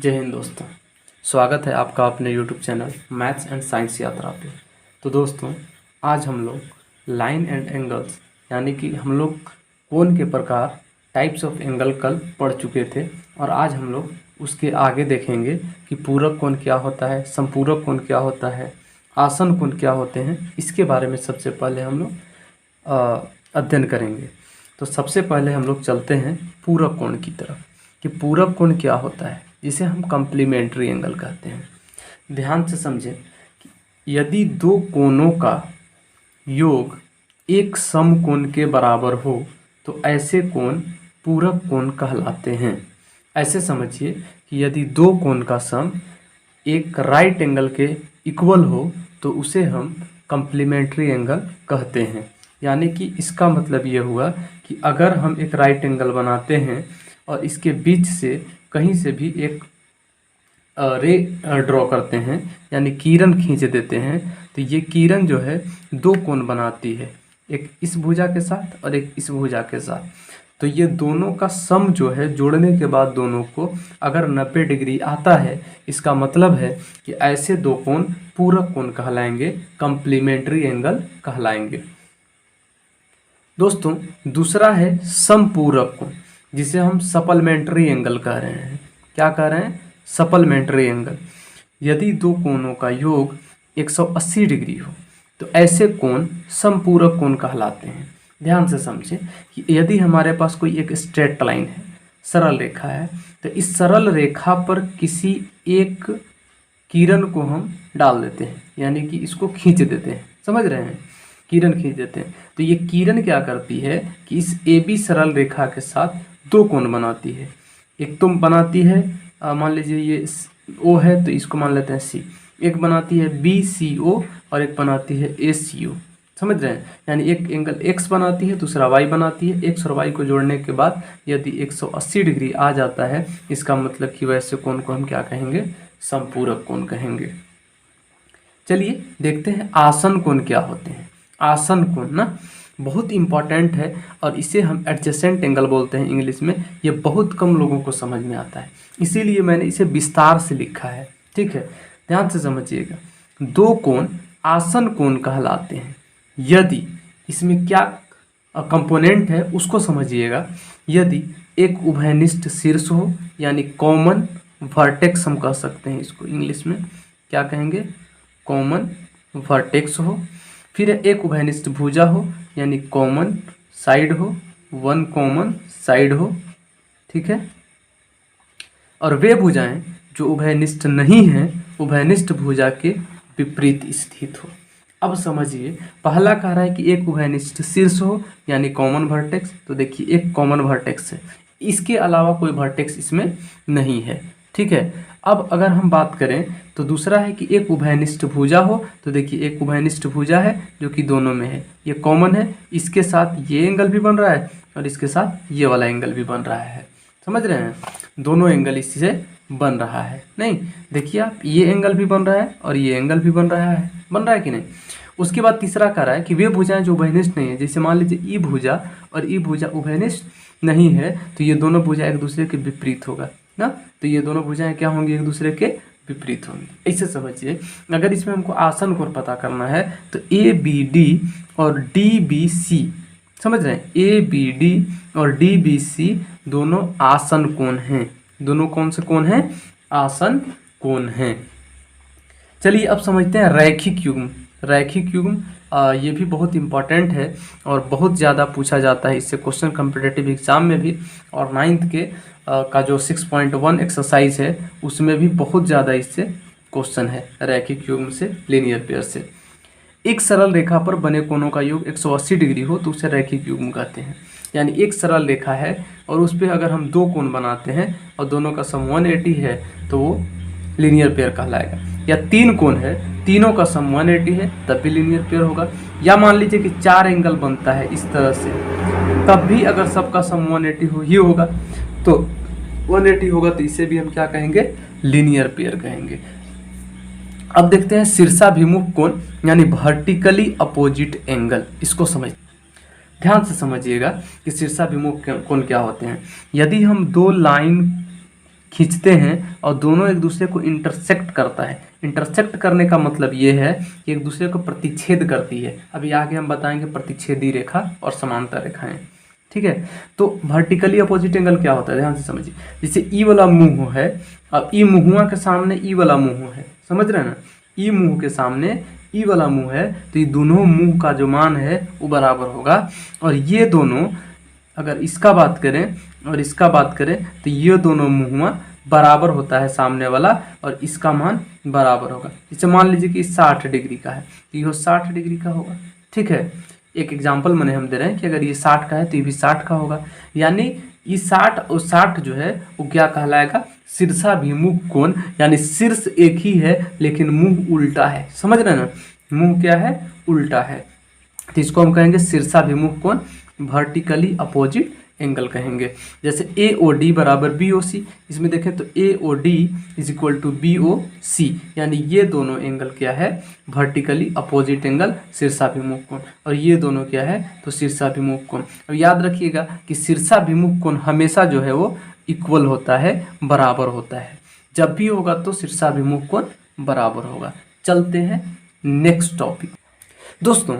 जय हिंद दोस्तों। स्वागत है आपका अपने YouTube channel maths and science यात्रा पे। तो दोस्तों, आज हम लोग लाइन एंड एंगल्स यानी कि हम लोग कोण के प्रकार टाइप्स ऑफ एंगल कल पढ़ चुके थे और आज हम लोग उसके आगे देखेंगे कि पूरक कोण क्या होता है, संपूरक कोण क्या होता है, आसन कोण क्या होते हैं। इसके बारे में सबसे पहले हम लोग अध्ययन करेंगे। तो सबसे पहले हम लोग चलते हैं पूरक कोण की तरफ कि पूरक कोण क्या होता है, जिसे हम कम्प्लीमेंट्री एंगल कहते हैं। ध्यान से समझें कि यदि दो कोणों का योग एक समकोण के बराबर हो तो ऐसे कोण पूरक कोण कहलाते हैं। ऐसे समझिए कि यदि दो कोण का सम एक राइट एंगल के इक्वल हो तो उसे हम कम्प्लीमेंट्री एंगल कहते हैं। यानी कि इसका मतलब ये हुआ कि अगर हम एक राइट एंगल बनाते हैं और इसके बीच से कहीं से भी एक रे ड्रॉ करते हैं यानी किरण खींच देते हैं, तो ये किरण जो है दो कोण बनाती है, एक इस भुजा के साथ और एक इस भुजा के साथ। तो ये दोनों का सम जो है जोड़ने के बाद दोनों को अगर 90 डिग्री आता है, इसका मतलब है कि ऐसे दो कोण पूरक कोण कहलाएंगे, कम्प्लीमेंट्री एंगल कहलाएंगे। दोस्तों, दूसरा है समपूरक कोण, जिसे हम सप्लीमेंट्री एंगल कह रहे हैं। क्या कह रहे हैं? Supplementary angle. यदि दो कोणों का योग 180 डिग्री हो तो ऐसे कोण समपूरक कोण कहलाते हैं। ध्यान से समझें कि यदि हमारे पास कोई एक स्ट्रेट लाइन है, सरल रेखा है, तो इस सरल रेखा पर किसी एक किरण को हम डाल देते हैं, यानी कि इसको खींच देते हैं। समझ रहे हैं? किरण खींच देते हैं। तो ये किरण क्या करती है कि इस AB सरल रेखा के साथ दो कोण बनाती है। एक तो बनाती है, मान लीजिए ये O है तो इसको मान लेते हैं C। एक बनाती है BCO और एक बनाती है ACO। समझ रहे हैं? यानी एक एंगल X बनाती है, दूसरा Y बनाती है। X और Y को जोड़ने के बाद यदि 180 डिग्री आ जाता है, इसका मतलब कि वैसे कोण को हम क्या कहेंगे? समपूरक कोण कहेंगे। चलिए देखते हैं आसन कोण क्या होते हैं। आसन कोण ना बहुत इंपॉर्टेंट है और इसे हम एडजेसेंट एंगल बोलते हैं इंग्लिश में। ये बहुत कम लोगों को समझ में आता है, इसीलिए मैंने इसे विस्तार से लिखा है। ठीक है, ध्यान से समझिएगा। दो कोण आसन कोण कहलाते हैं यदि इसमें क्या कंपोनेंट है उसको समझिएगा। यदि एक उभयनिष्ठ शीर्ष हो यानी कॉमन वर्टेक्स हम कह सकते हैं, इसको इंग्लिश में क्या कहेंगे? कॉमन वर्टेक्स हो। फिर एक उभयनिष्ठ भुजा हो यानी कॉमन साइड हो, वन कॉमन साइड हो। ठीक है, और वे भुजाएं जो उभयनिष्ठ नहीं हैं, उभयनिष्ठ भुजा के विपरीत स्थित हो। अब समझिए, पहला कह रहा है कि एक उभयनिष्ठ शीर्ष हो यानी कॉमन वर्टेक्स। तो देखिए एक कॉमन वर्टेक्स है, इसके अलावा कोई वर्टेक्स इसमें नहीं है। ठीक है, अब अगर हम बात करें तो दूसरा है कि एक उभयनिष्ठ भुजा हो। तो देखिए एक उभयनिष्ठ भुजा है जो कि दोनों में है, ये कॉमन है, इसके साथ ये एंगल भी बन रहा है और इसके साथ ये वाला एंगल भी बन रहा है। समझ रहे हैं? दोनों एंगल इससे बन रहा है। नहीं, देखिए आप, ये एंगल भी बन रहा है और ये एंगल भी बन रहा है कि नहीं? उसके बाद तीसरा कह रहा है कि वे भुजाएं जो उभयनिष्ठ नहीं है, जैसे मान लीजिए ई भुजा और ई भुजा उभयनिष्ठ नहीं है, तो ये दोनों भुजा एक दूसरे के विपरीत होगा ना। तो ये दोनों भुजाएं क्या होंगी? एक दूसरे के विपरीत होंगी। ऐसे समझिए, अगर इसमें हमको आसन कोण पता करना है तो ABD और DBC, समझ रहे हैं? ABD और DBC दोनों आसन कोण हैं। दोनों कौन से कोण हैं? आसन कोण हैं। चलिए अब समझते हैं रैखिक युग्म। रैखिक युग्म ये भी बहुत इंपॉर्टेंट है और बहुत ज़्यादा पूछा जाता है इससे क्वेश्चन कॉम्पिटिटिव एग्जाम में भी, और 9th के का जो 6.1 एक्सरसाइज है उसमें भी बहुत ज़्यादा इससे क्वेश्चन है, रैखिक युग्म से, लीनियर पेयर से। एक सरल रेखा पर बने कोणों का योग 180 डिग्री हो तो उसे रैखिक युग्म कहते हैं। यानी एक सरल रेखा है और उस पर अगर हम दो कोण बनाते हैं और दोनों का सम 180 है तो वो लीनियर पेयर कहलाएगा। या तीन कोण है, तीनों का सम 180 है तब भी लीनियर पेयर होगा। या मान लीजिए कि चार एंगल बनता है इस तरह से, तब भी अगर सबका सम 180 ही होगा तो 180 होगा, तो इसे भी हम क्या कहेंगे? लीनियर पेयर कहेंगे। अब देखते हैं शीर्षाभिमुख कोण यानी वर्टिकली अपोजिट एंगल। इसको समझ, ध्यान से समझिएगा कि शीर्षाभिमुख कोण क्या होते हैं। यदि हम दो लाइन खींचते हैं और दोनों एक दूसरे को इंटरसेक्ट करता है। इंटरसेक्ट करने का मतलब ये है कि एक दूसरे को प्रतिच्छेद करती है। अभी आगे हम बताएंगे प्रतिच्छेदी रेखा और समांतर रेखाएं। ठीक है, तो वर्टिकली अपोजिट एंगल क्या होता है, ध्यान से समझिए। जैसे ई वाला मुंह है, अब ई मुहुआ के सामने ई वाला मुंह है, समझ रहे हैं ना। ई मुंह के सामने ई वाला मुंह है, तो ये दोनों मुंह का जो मान है वो बराबर होगा। और ये दोनों, अगर इसका बात करें और इसका बात करें, तो ये दोनों मुहुआ बराबर होता है सामने वाला, और इसका मान बराबर होगा। जैसे मान लीजिए कि 60 डिग्री का है, तो ये 60 डिग्री का होगा। ठीक है, एक एग्जाम्पल मैंने हम दे रहे हैं कि अगर ये 60 का है तो ये भी 60 का होगा। यानी ये 60 और 60 जो है वो क्या कहलाएगा, शीर्षाभिमुख कोण। यानी शीर्ष एक ही है लेकिन मुंह उल्टा है, समझ रहे हैं ना, मुंह क्या है, उल्टा है। तो इसको हम कहेंगे शीर्षाभिमुख कोण, वर्टिकली अपोजिट एंगल कहेंगे। जैसे ए ओ डी बराबर बी ओ सी, इसमें देखें तो A O D is equal to B O C, यानी ये दोनों एंगल क्या है, वर्टिकली अपोजिट एंगल, शीर्षाभिमुख कोण। और ये दोनों क्या है, तो शीर्षाभिमुख कोण। अब याद रखिएगा कि शीर्षाभिमुख कोण हमेशा जो है वो इक्वल होता है, बराबर होता है। जब भी होगा तो शीर्षाभिमुख कोण बराबर होगा। चलते हैं नेक्स्ट टॉपिक। दोस्तों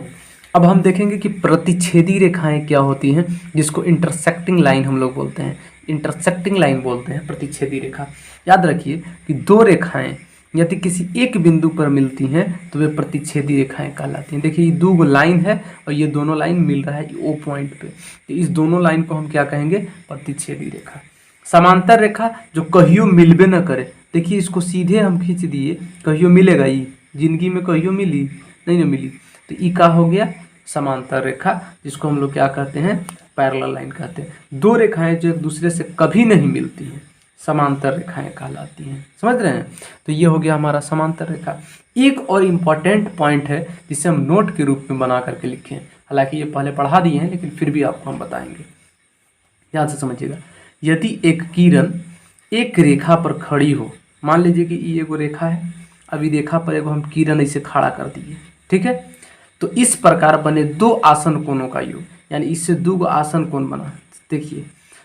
अब हम देखेंगे कि प्रतिच्छेदी रेखाएं क्या होती हैं, जिसको इंटरसेक्टिंग लाइन हम लोग बोलते हैं। इंटरसेक्टिंग लाइन बोलते हैं प्रतिच्छेदी रेखा। याद रखिए कि दो रेखाएं यदि किसी एक बिंदु पर मिलती हैं तो वे प्रतिच्छेदी रेखाएं कहलाती हैं। देखिए ये दो लाइन है और ये दोनों लाइन मिल रहा है ओ पॉइंट पे, तो इस दोनों लाइन को हम क्या कहेंगे, प्रतिच्छेदी रेखा। समांतर रेखा जो कहियो मिलबे न करे, देखिए इसको सीधे हम खींच दिए, कहियो मिलेगा, ये जिंदगी में कहियो मिली नहीं, न मिली, तो ई का हो गया समांतर रेखा, जिसको हम लोग क्या कहते हैं, पैरेलल लाइन कहते हैं। दो रेखाएं जो एक दूसरे से कभी नहीं मिलती हैं समांतर रेखाएं कहलाती हैं, समझ रहे हैं। तो ये हो गया हमारा समांतर रेखा। एक और इम्पॉर्टेंट पॉइंट है जिसे हम नोट के रूप में बना करके लिखे हैं, हालांकि ये पहले पढ़ा दिए हैं लेकिन फिर भी आपको हम बताएंगे, ध्यान से समझिएगा। यदि एक किरण एक रेखा पर खड़ी हो, मान लीजिए कि ये एगो रेखा है, अभी रेखा पर एगो हम किरण ऐसे खड़ा कर दिए, ठीक है, तो इस प्रकार बने दो आसन कोणों का योग, यानी इससे दो आसन कोण बना, देखिए,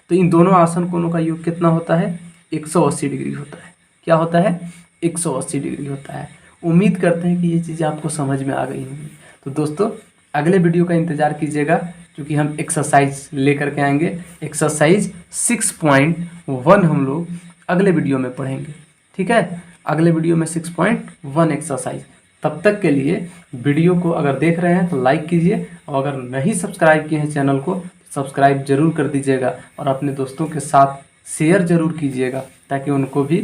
तो इन दोनों आसन कोणों का योग कितना होता है, 180 डिग्री होता है। क्या होता है, 180 डिग्री होता है। उम्मीद करते हैं कि ये चीज़ें आपको समझ में आ गई होंगी। तो दोस्तों अगले वीडियो का इंतज़ार कीजिएगा, क्योंकि हम एक्सरसाइज लेकर के आएंगे। एक्सरसाइज 6.1 हम लोग अगले वीडियो में पढ़ेंगे, ठीक है, अगले वीडियो में 6.1 एक्सरसाइज। तब तक के लिए वीडियो को अगर देख रहे हैं तो लाइक कीजिए, और अगर नहीं सब्सक्राइब किए हैं चैनल को सब्सक्राइब जरूर कर दीजिएगा, और अपने दोस्तों के साथ शेयर जरूर कीजिएगा ताकि उनको भी